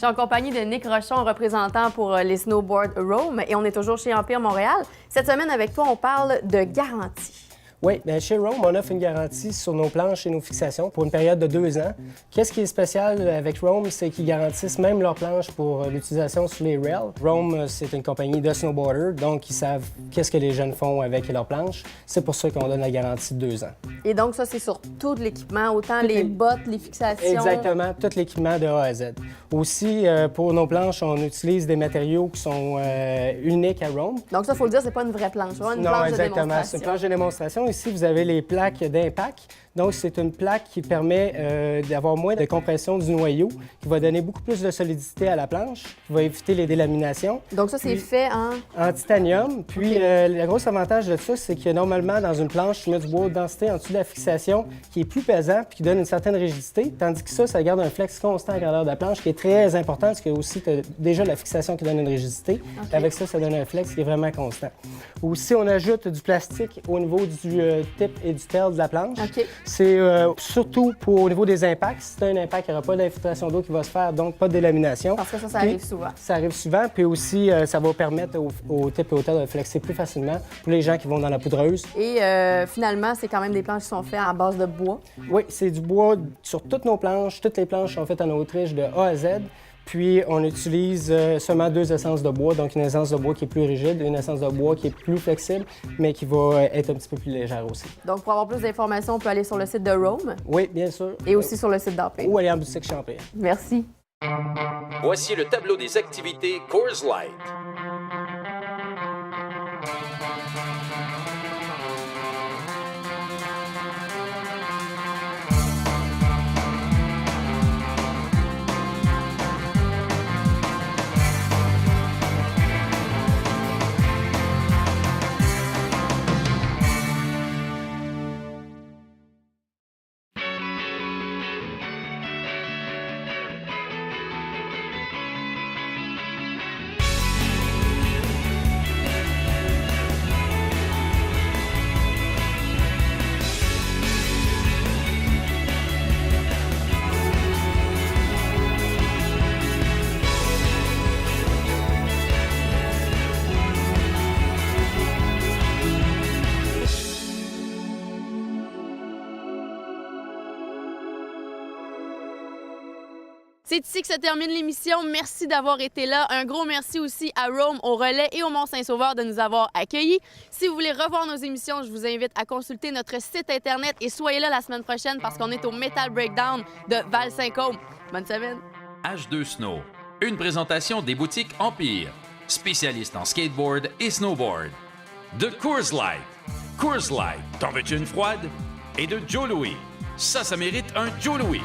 suis en compagnie de Nick Rochon, représentant pour les Snowboard Rome, et on est toujours chez Empire Montréal. Cette semaine, avec toi, on parle de garantie. Oui, bien chez Rome, on offre une garantie sur nos planches et nos fixations pour une période de 2 ans. Qu'est-ce qui est spécial avec Rome, c'est qu'ils garantissent même leurs planches pour l'utilisation sur les rails. Rome, c'est une compagnie de snowboarders, donc ils savent qu'est-ce que les jeunes font avec leurs planches. C'est pour ça qu'on donne la garantie de 2 ans. Et donc ça, c'est sur tout l'équipement, autant les bottes, les fixations... Exactement, tout l'équipement de A à Z. Aussi, pour nos planches, on utilise des matériaux qui sont uniques à Rome. Donc ça, il faut le dire, c'est pas une vraie planche, c'est une planche de démonstration. C'est une planche de démonstration. Ici, vous avez les plaques d'impact. Donc, c'est une plaque qui permet d'avoir moins de compression du noyau, qui va donner beaucoup plus de solidité à la planche, qui va éviter les délaminations. Donc ça, c'est fait en titanium. Puis, le gros avantage de ça, c'est que normalement, dans une planche, tu mets du bois haute densité en dessous de la fixation qui est plus pesant puis qui donne une certaine rigidité, tandis que ça garde un flex constant à la grandeur de la planche, qui est très important, parce que aussi, tu as déjà la fixation qui donne une rigidité. Avec ça, ça donne un flex qui est vraiment constant. Aussi, on ajoute du plastique au niveau du tip et du tail de la planche. C'est surtout au niveau des impacts. Si tu as un impact, il n'y aura pas d'infiltration d'eau qui va se faire, donc pas de délamination. Parce que ça arrive souvent. Ça arrive souvent, puis aussi, ça va permettre au tip et au tail de flexer plus facilement pour les gens qui vont dans la poudreuse. Et finalement, c'est quand même des planches qui sont faites à base de bois. Oui, c'est du bois sur toutes nos planches. Toutes les planches sont faites en Autriche de A à Z. Puis, on utilise seulement 2 essences de bois, donc une essence de bois qui est plus rigide, une essence de bois qui est plus flexible, mais qui va être un petit peu plus légère aussi. Donc, pour avoir plus d'informations, on peut aller sur le site de Rome. Oui, bien sûr. Et aussi sur le site d'Empire. Ou aller en boutique chez Empire. Merci. Voici le tableau des activités Coors Light. C'est ici que se termine l'émission. Merci d'avoir été là. Un gros merci aussi à Rome, au Relais et au Mont-Saint-Sauveur de nous avoir accueillis. Si vous voulez revoir nos émissions, je vous invite à consulter notre site Internet et soyez là la semaine prochaine parce qu'on est au Metal Breakdown de Val-Saint-Côme. Bonne semaine! H2 Snow, une présentation des boutiques Empire, spécialiste en skateboard et snowboard. De Coors Light. Coors Light, t'en veux-tu une froide? Et de Joe Louis. Ça mérite un Joe Louis.